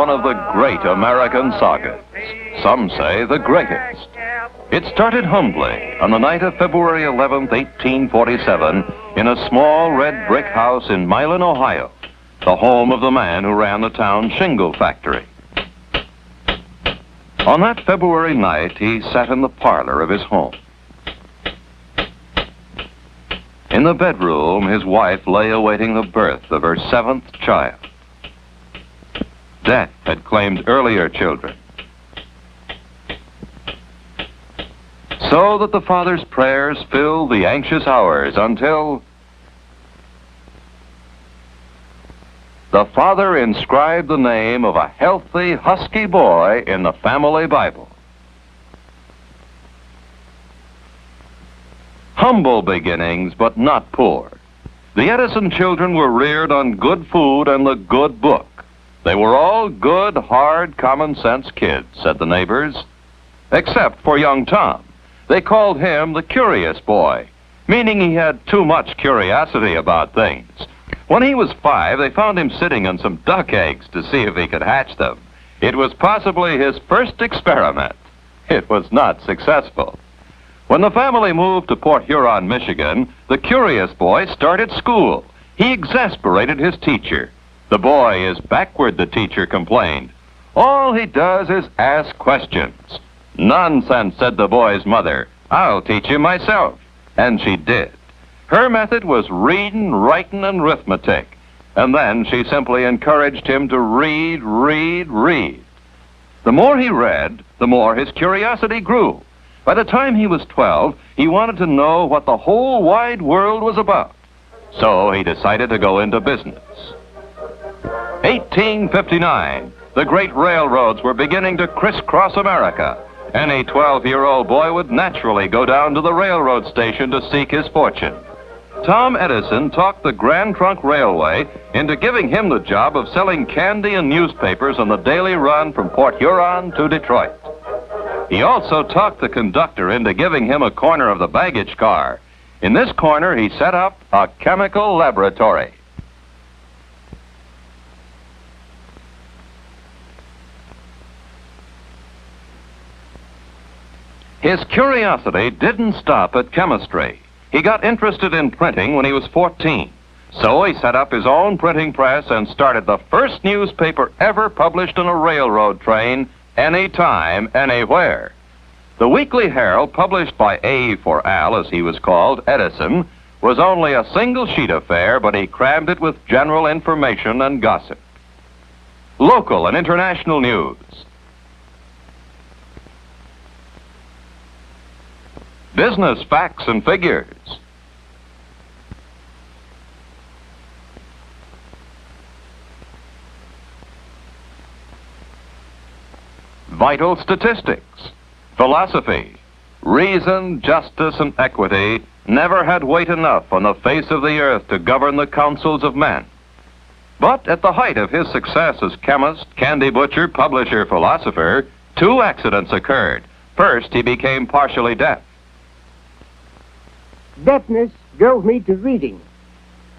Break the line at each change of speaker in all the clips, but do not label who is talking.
one of the great American sagas. Some say the greatest. It started humbly on the night of February 11th, 1847, in a small red brick house in Milan, Ohio, the home of the man who ran the town shingle factory. On that February night, he sat in the parlor of his home. In the bedroom, his wife lay awaiting the birth of her 7th child. Death had claimed earlier children. So that the father's prayers filled the anxious hours until the father inscribed the name of a healthy, husky boy in the family Bible. Humble beginnings, but not poor. The Edison children were reared on good food and the good book. They were all good, hard, common-sense kids, said the neighbors, except for young Tom. They called him the curious boy, meaning he had too much curiosity about things. When he was 5, they found him sitting on some duck eggs to see if he could hatch them. It was possibly his first experiment. It was not successful. When the family moved to Port Huron, Michigan, the curious boy started school. He exasperated his teacher. The boy is backward, the teacher complained. All he does is ask questions. Nonsense, said the boy's mother. I'll teach you myself. And she did. Her method was reading, writing, and arithmetic. And then she simply encouraged him to read. The more he read, the more his curiosity grew. By the time he was 12, he wanted to know what the whole wide world was about. So he decided to go into business. 1859, the great railroads were beginning to crisscross America. Any 12-year-old boy would naturally go down to the railroad station to seek his fortune. Tom Edison talked the Grand Trunk Railway into giving him the job of selling candy and newspapers on the daily run from Port Huron to Detroit. He also talked the conductor into giving him a corner of the baggage car. In this corner, he set up a chemical laboratory. His curiosity didn't stop at chemistry. He got interested in printing when he was 14. So he set up his own printing press and started the first newspaper ever published on a railroad train, anytime, anywhere. The Weekly Herald, published by A for Al, as he was called, Edison, was only a single sheet affair, but he crammed it with general information and gossip. Local and international news. Business facts and figures. Vital statistics. Philosophy. Reason, justice, and equity never had weight enough on the face of the earth to govern the councils of men. But at the height of his success as chemist, candy butcher, publisher, philosopher, 2 accidents occurred. First, he became partially deaf.
Deafness drove me to reading.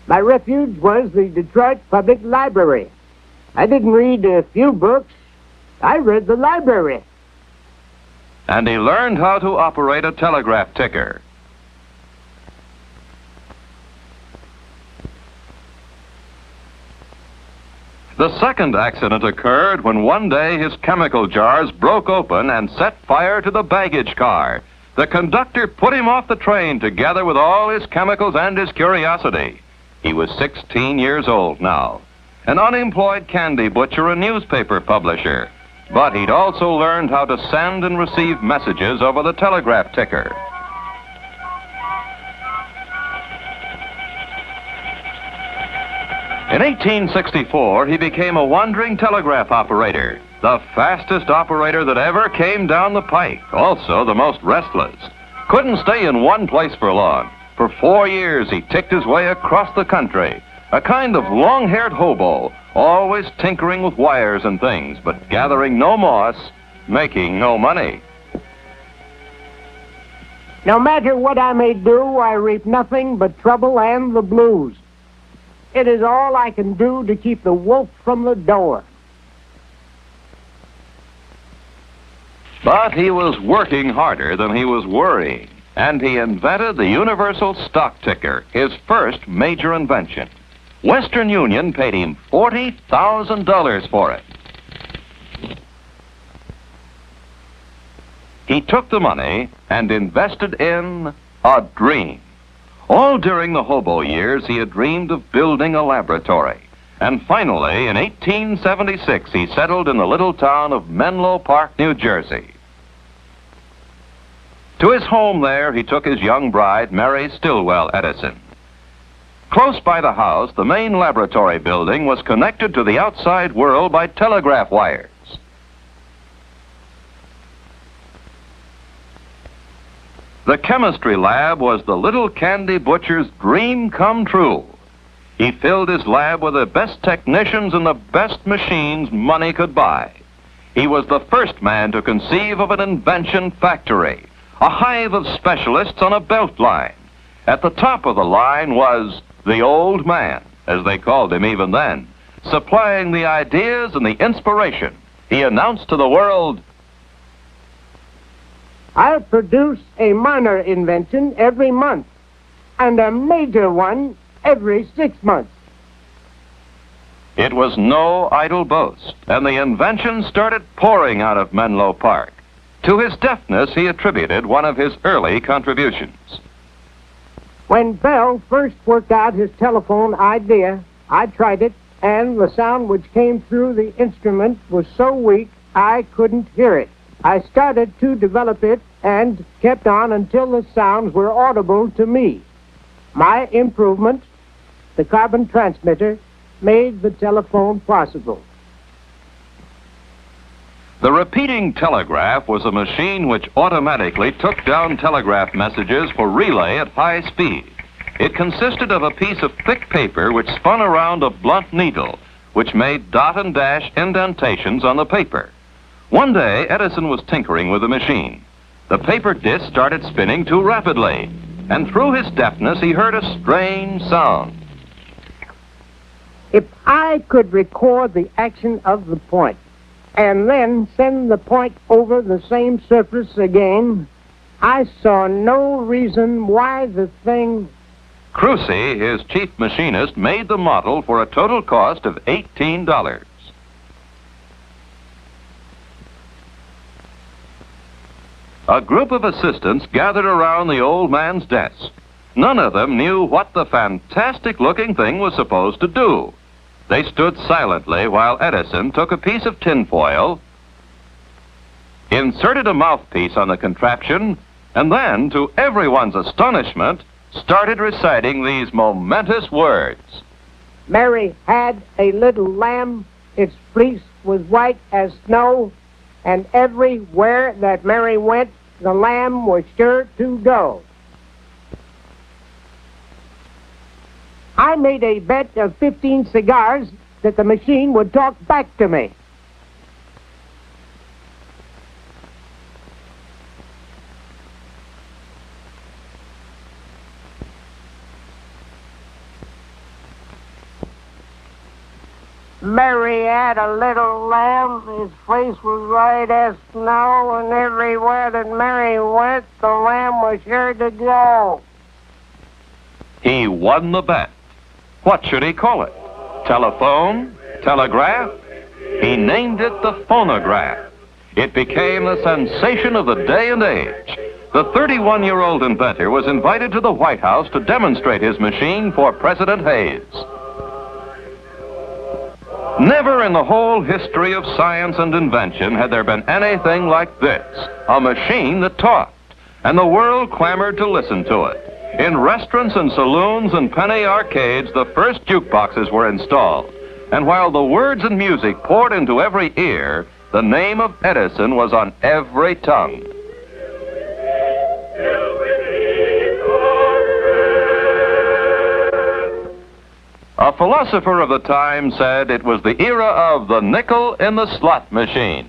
My refuge was the Detroit Public Library. I didn't read a few books. I read the library.
And he learned how to operate a telegraph ticker. The second accident occurred when one day his chemical jars broke open and set fire to the baggage car. The conductor put him off the train together with all his chemicals and his curiosity. He was 16 years old now, an unemployed candy butcher and newspaper publisher. But he'd also learned how to send and receive messages over the telegraph ticker. In 1864, he became a wandering telegraph operator, the fastest operator that ever came down the pike, also the most restless. Couldn't stay in one place for long. For 4 years, he ticked his way across the country, a kind of long-haired hobo, always tinkering with wires and things, but gathering no moss, making no money.
No matter what I may do, I reap nothing but trouble and the blues. It is all I can do to keep the wolf from the door.
But he was working harder than he was worrying, and he invented the universal stock ticker, his first major invention. Western Union paid him $40,000 for it. He took the money and invested in a dream. All during the hobo years, he had dreamed of building a laboratory. And finally, in 1876, he settled in the little town of Menlo Park, New Jersey. To his home there, he took his young bride, Mary Stillwell Edison. Close by the house, the main laboratory building was connected to the outside world by telegraph wires. The chemistry lab was the little candy butcher's dream come true. He filled his lab with the best technicians and the best machines money could buy. He was the first man to conceive of an invention factory, a hive of specialists on a belt line. At the top of the line was the old man, as they called him even then, supplying the ideas and the inspiration. He announced to the world,
I produce a minor invention every month and a major one every 6 months.
It was no idle boast, and the inventions started pouring out of Menlo Park. To his deafness, he attributed one of his early contributions.
When Bell first worked out his telephone idea, I tried it, and the sound which came through the instrument was so weak I couldn't hear it. I started to develop it and kept on until the sounds were audible to me. My improvement, the carbon transmitter, made the telephone possible.
The repeating telegraph was a machine which automatically took down telegraph messages for relay at high speed. It consisted of a piece of thick paper which spun around a blunt needle, which made dot and dash indentations on the paper. One day, Edison was tinkering with the machine. The paper disc started spinning too rapidly, and through his deafness, he heard a strange sound.
If I could record the action of the point and then send the point over the same surface again, I saw no reason why the thing...
Crucy, his chief machinist, made the model for a total cost of $18. A group of assistants gathered around the old man's desk. None of them knew what the fantastic-looking thing was supposed to do. They stood silently while Edison took a piece of tinfoil, inserted a mouthpiece on the contraption, and then, to everyone's astonishment, started reciting these momentous words.
Mary had a little lamb, its fleece was white as snow, and everywhere that Mary went, the lamb was sure to go. I made a bet of 15 cigars that the machine would talk back to me. Mary had a little lamb, his face was white as snow, and everywhere that Mary went, the lamb was sure to go.
He won the bet. What should he call it? Telephone? Telegraph? He named it the phonograph. It became the sensation of the day and age. The 31-year-old inventor was invited to the White House to demonstrate his machine for President Hayes. Never in the whole history of science and invention had there been anything like this, a machine that talked, and the world clamored to listen to it. In restaurants and saloons and penny arcades, the first jukeboxes were installed, and while the words and music poured into every ear, the name of Edison was on every tongue. A philosopher of the time said it was the era of the nickel in the slot machine.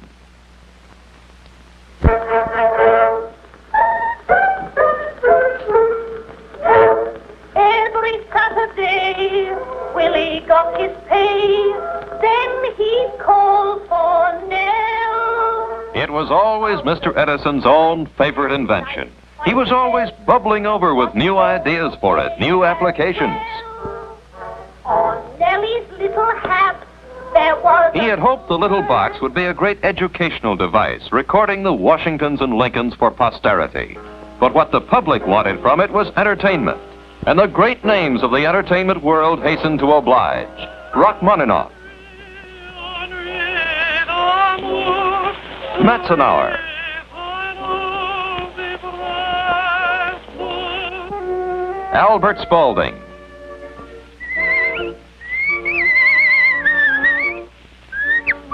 Every Saturday, Willie got his pay, then he'd call for Nell.
It was always Mr. Edison's own favorite invention. He was always bubbling over with new ideas for it, new applications.
On Nellie's little hat, there was...
He had hoped the little box would be a great educational device, recording the Washingtons and Lincolns for posterity. But what the public wanted from it was entertainment. And the great names of the entertainment world hastened to oblige. Rachmaninoff, Metzenauer, Albert Spaulding,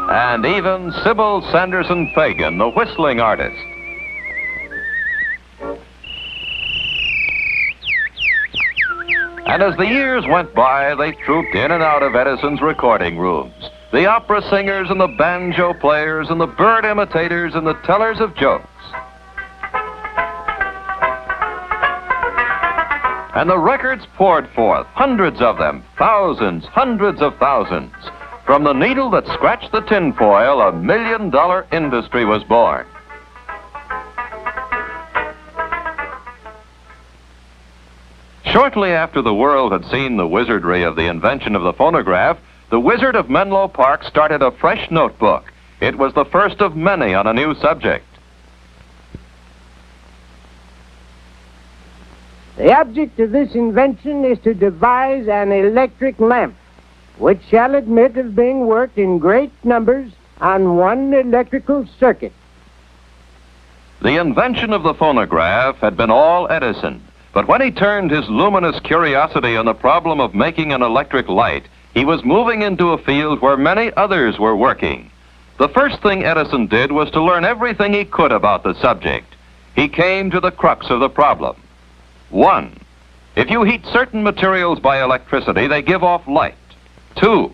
and even Sybil Sanderson Fagan, the whistling artist. And as the years went by, they trooped in and out of Edison's recording rooms. The opera singers and the banjo players and the bird imitators and the tellers of jokes. And the records poured forth, hundreds of them, thousands, hundreds of thousands. From the needle that scratched the tinfoil, $1 million industry was born. Shortly after the world had seen the wizardry of the invention of the phonograph, the Wizard of Menlo Park started a fresh notebook. It was the first of many on a new subject.
The object of this invention is to devise an electric lamp, which shall admit of being worked in great numbers on one electrical circuit.
The invention of the phonograph had been all Edison, but when he turned his luminous curiosity on the problem of making an electric light, he was moving into a field where many others were working. The first thing Edison did was to learn everything he could about the subject. He came to the crux of the problem. 1. If you heat certain materials by electricity, they give off light. 2.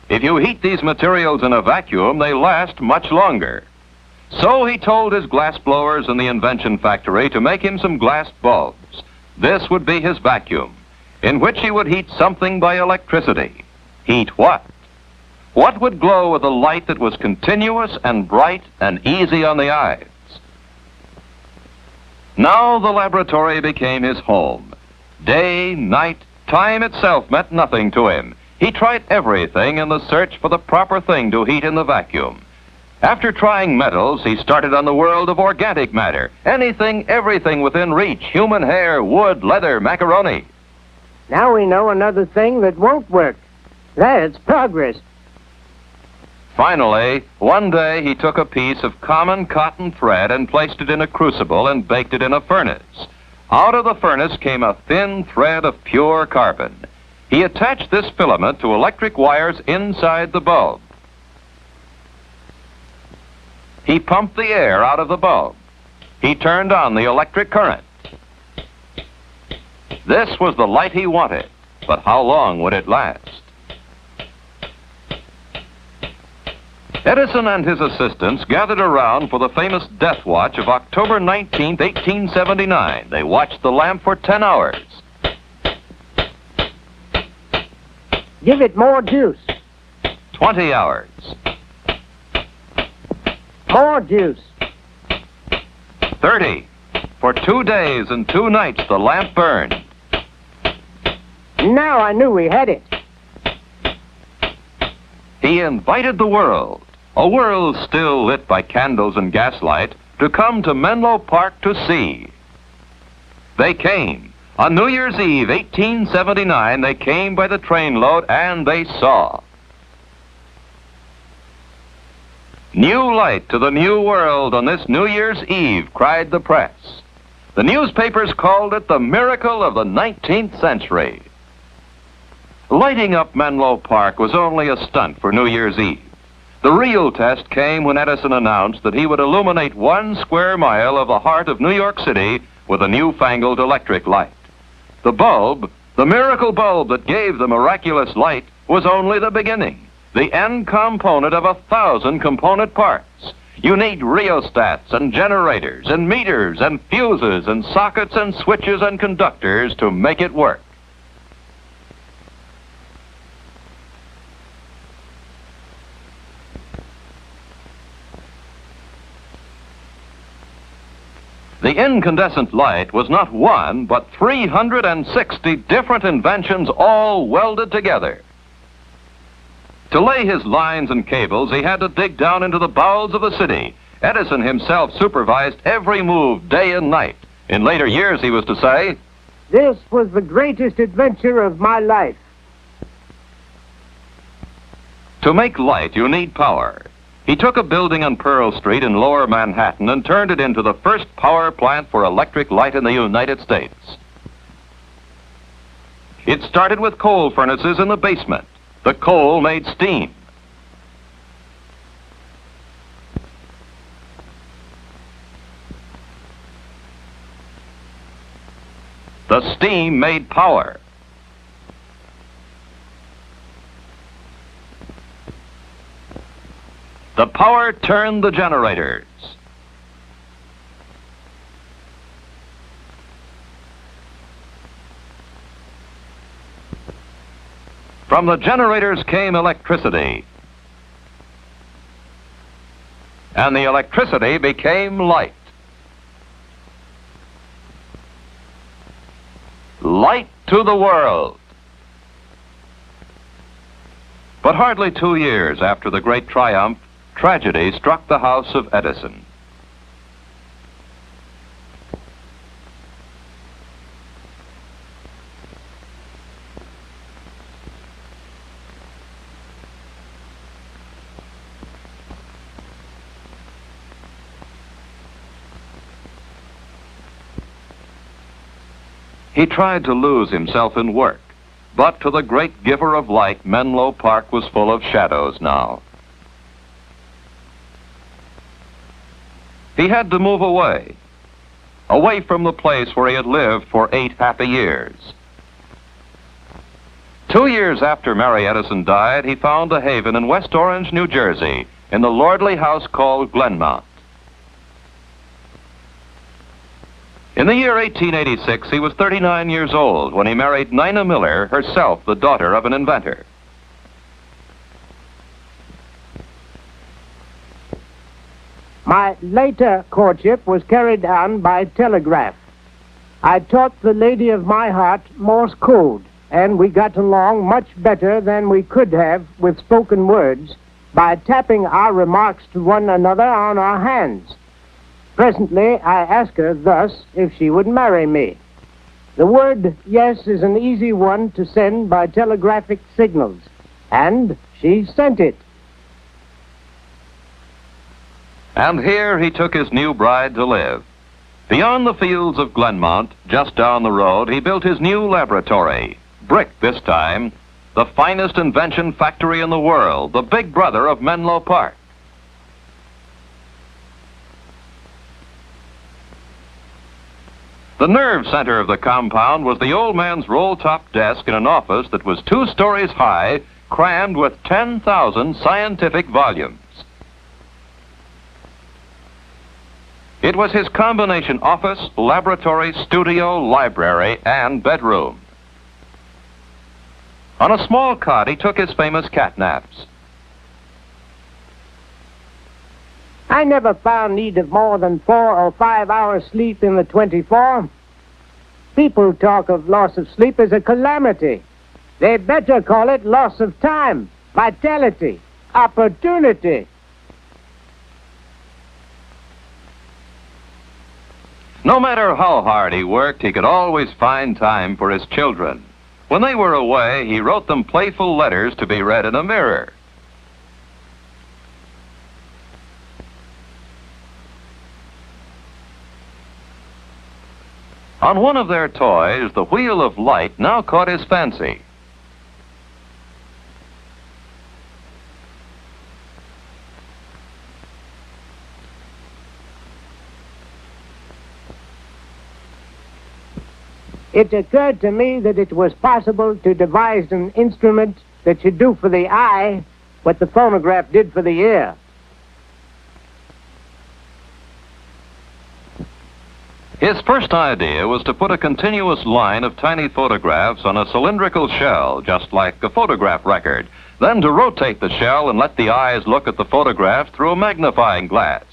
If you heat these materials in a vacuum, they last much longer. So he told his glass blowers in the invention factory to make him some glass bulbs. This would be his vacuum, in which he would heat something by electricity. Heat what? What would glow with a light that was continuous and bright and easy on the eyes? Now the laboratory became his home. Day, night, time itself meant nothing to him. He tried everything in the search for the proper thing to heat in the vacuum. After trying metals, he started on the world of organic matter. Anything, everything within reach. Human hair, wood, leather, macaroni.
Now we know another thing that won't work. That's progress.
Finally, one day he took a piece of common cotton thread and placed it in a crucible and baked it in a furnace. Out of the furnace came a thin thread of pure carbon. He attached this filament to electric wires inside the bulb. He pumped the air out of the bulb. He turned on the electric current. This was the light he wanted, but how long would it last? Edison and his assistants gathered around for the famous death watch of October 19, 1879. They watched the lamp for 10 hours.
Give it more juice.
20 hours.
More juice.
30. For 2 days and 2 nights, the lamp burned.
Now I knew we had it.
He invited the world, a world still lit by candles and gaslight, to come to Menlo Park to see. They came. On New Year's Eve, 1879, they came by the trainload and they saw. New light to the new world on this New Year's Eve, cried the press. The newspapers called it the miracle of the 19th century. Lighting up Menlo Park was only a stunt for New Year's Eve. The real test came when Edison announced that he would illuminate 1 square mile of the heart of New York City with a newfangled electric light. The bulb, the miracle bulb that gave the miraculous light, was only the beginning, the end component of 1,000 component parts. You need rheostats and generators and meters and fuses and sockets and switches and conductors to make it work. The incandescent light was not one, but 360 different inventions all welded together. To lay his lines and cables, he had to dig down into the bowels of the city. Edison himself supervised every move day and night. In later years, he was to say,
"This was the greatest adventure of my life."
To make light, you need power. He took a building on Pearl Street in Lower Manhattan and turned it into the first power plant for electric light in the United States. It started with coal furnaces in the basement. The coal made steam. The steam made power. The power turned the generators. From the generators came electricity. And the electricity became light. Light to the world. But hardly 2 years after the great triumph, tragedy struck the house of Edison. He tried to lose himself in work, but to the great giver of light, Menlo Park was full of shadows now. He had to move away from the place where he had lived for 8 happy years. 2 years after Mary Edison died, he found a haven in West Orange, New Jersey, in the lordly house called Glenmount. In the year 1886, he was 39 years old when he married Nina Miller, herself the daughter of an inventor.
My later courtship was carried on by telegraph. I taught the lady of my heart Morse code, and we got along much better than we could have with spoken words by tapping our remarks to one another on our hands. Presently, I asked her thus if she would marry me. The word yes is an easy one to send by telegraphic signals, and she sent it.
And here he took his new bride to live. Beyond the fields of Glenmount, just down the road, he built his new laboratory. Brick this time, the finest invention factory in the world, the big brother of Menlo Park. The nerve center of the compound was the old man's roll-top desk in an office that was 2 stories high, crammed with 10,000 scientific volumes. It was his combination office, laboratory, studio, library, and bedroom. On a small cot, he took his famous cat naps.
I never found need of more than 4 or 5 hours sleep in the 24. People talk of loss of sleep as a calamity. They better call it loss of time, vitality, opportunity.
No matter how hard he worked, he could always find time for his children. When they were away, he wrote them playful letters to be read in a mirror. On one of their toys, the wheel of light now caught his fancy.
It occurred to me that it was possible to devise an instrument that should do for the eye what the phonograph did for the ear.
His first idea was to put a continuous line of tiny photographs on a cylindrical shell, just like a photograph record, then to rotate the shell and let the eyes look at the photograph through a magnifying glass.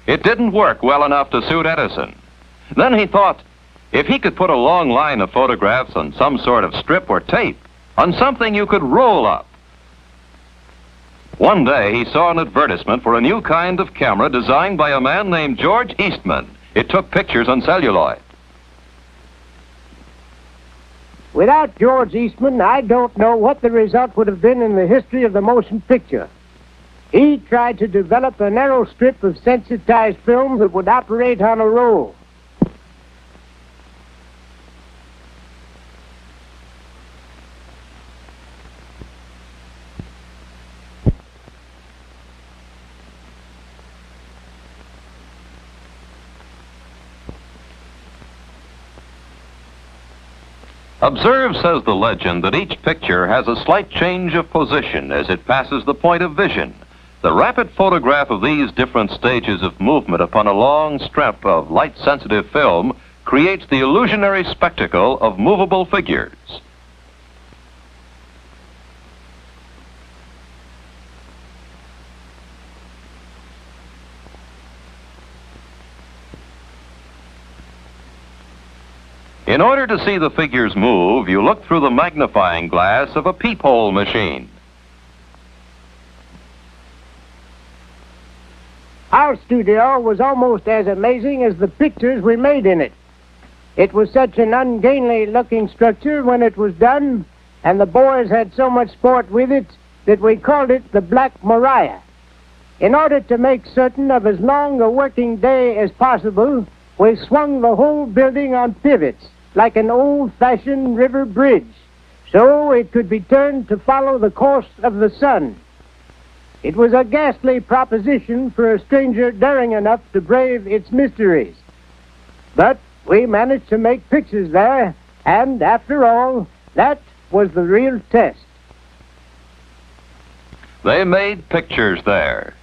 It didn't work well enough to suit Edison. Then he thought, if he could put a long line of photographs on some sort of strip or tape, on something you could roll up. One day he saw an advertisement for a new kind of camera designed by a man named George Eastman. It took pictures on celluloid.
Without George Eastman, I don't know what the result would have been in the history of the motion picture. He tried to develop a narrow strip of sensitized film that would operate on a roll.
Observe, says the legend, that each picture has a slight change of position as it passes the point of vision. The rapid photograph of these different stages of movement upon a long strip of light-sensitive film creates the illusionary spectacle of movable figures. In order to see the figures move, you look through the magnifying glass of a peephole machine.
Our studio was almost as amazing as the pictures we made in it. It was such an ungainly-looking structure when it was done, and the boys had so much sport with it that we called it the Black Maria. In order to make certain of as long a working day as possible, we swung the whole building on pivots, like an old-fashioned river bridge, so it could be turned to follow the course of the sun. It was a ghastly proposition for a stranger daring enough to brave its mysteries. But we managed to make pictures there, and after all, that was the real test.
They made pictures there.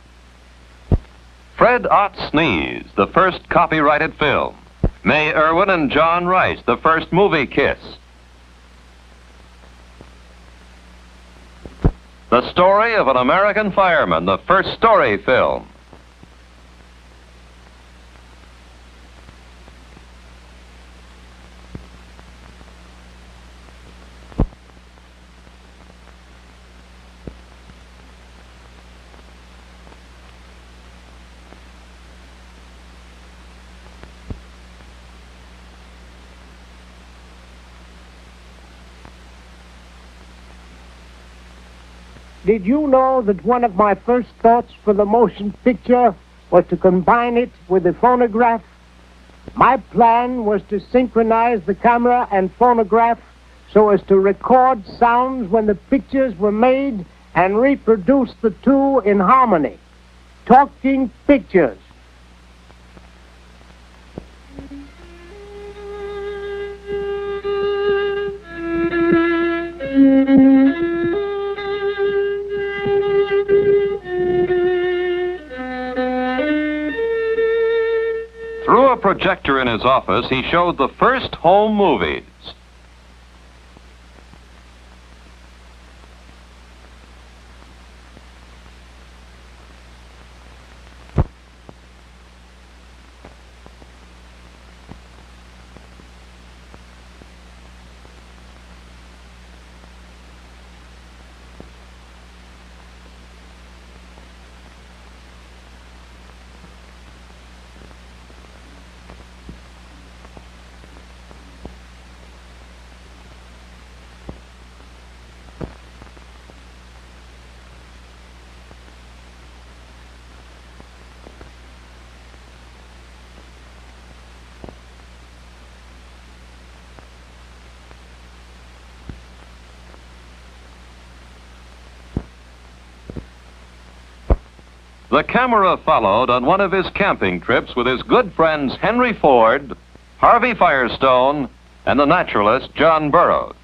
Fred Ott Sneeze, the first copyrighted film. May Irwin and John Rice, the first movie kiss. The Story of an American Fireman, the first story film.
Did you know that one of my first thoughts for the motion picture was to combine it with the phonograph? My plan was to synchronize the camera and phonograph so as to record sounds when the pictures were made and reproduce the two in harmony. Talking pictures.
Through a projector in his office, he showed the first home movies. The camera followed on one of his camping trips with his good friends Henry Ford, Harvey Firestone, and the naturalist John Burroughs.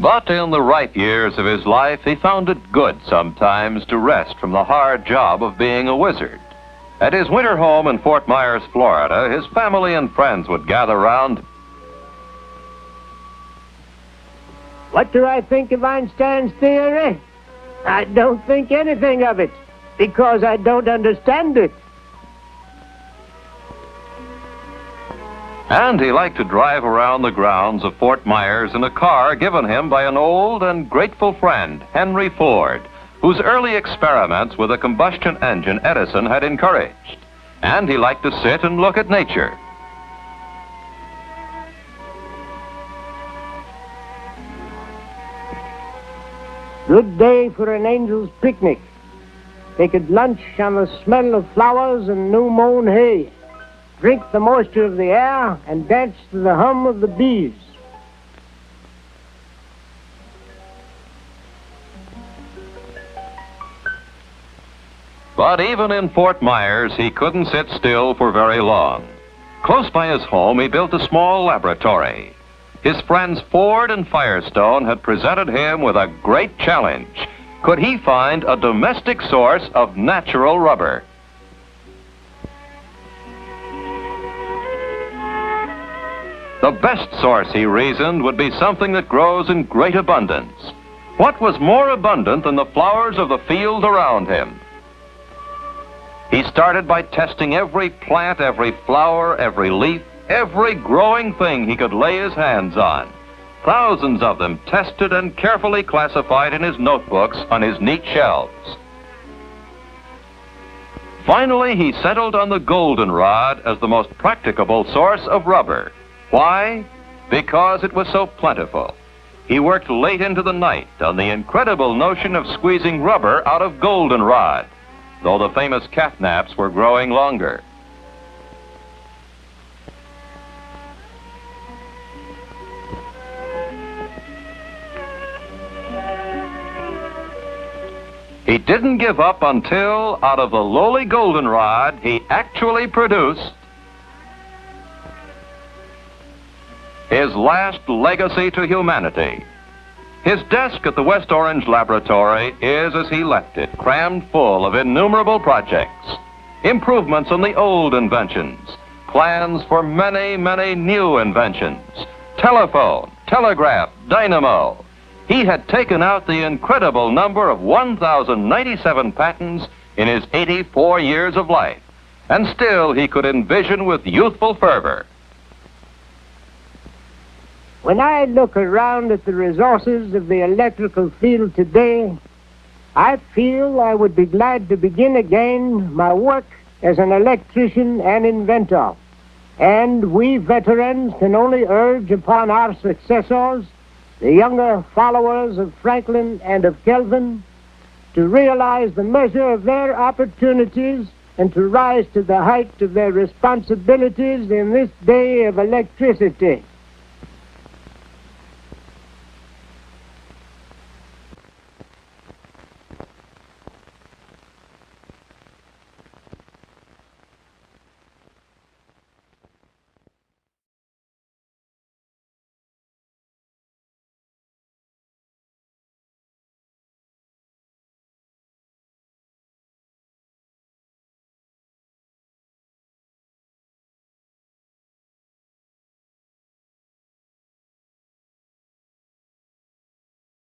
But in the ripe years of his life, he found it good sometimes to rest from the hard job of being a wizard. At his winter home in Fort Myers, Florida, his family and friends would gather round.
What do I think of Einstein's theory? I don't think anything of it, because I don't understand it.
And he liked to drive around the grounds of Fort Myers in a car given him by an old and grateful friend, Henry Ford, whose early experiments with a combustion engine Edison had encouraged. And he liked to sit and look at nature.
Good day for an angel's picnic. They could lunch on the smell of flowers and new-mown hay, drink the moisture of the air, and dance to the hum of the bees.
But even in Fort Myers, he couldn't sit still for very long. Close by his home, he built a small laboratory. His friends Ford and Firestone had presented him with a great challenge. Could he find a domestic source of natural rubber? The best source, he reasoned, would be something that grows in great abundance. What was more abundant than the flowers of the field around him? He started by testing every plant, every flower, every leaf, every growing thing he could lay his hands on. Thousands of them tested and carefully classified in his notebooks on his neat shelves. Finally, he settled on the goldenrod as the most practicable source of rubber. Why? Because it was so plentiful. He worked late into the night on the incredible notion of squeezing rubber out of goldenrod, though the famous catnaps were growing longer. He didn't give up until, out of the lowly goldenrod, he actually produced his last legacy to humanity. His desk at the West Orange Laboratory is, as he left it, crammed full of innumerable projects, improvements on the old inventions, plans for many, many new inventions, telephone, telegraph, dynamo. He had taken out the incredible number of 1,097 patents in his 84 years of life, and still he could envision with youthful fervor.
When I look around at the resources of the electrical field today, I feel I would be glad to begin again my work as an electrician and inventor. And we veterans can only urge upon our successors, the younger followers of Franklin and of Kelvin, to realize the measure of their opportunities and to rise to the height of their responsibilities in this day of electricity.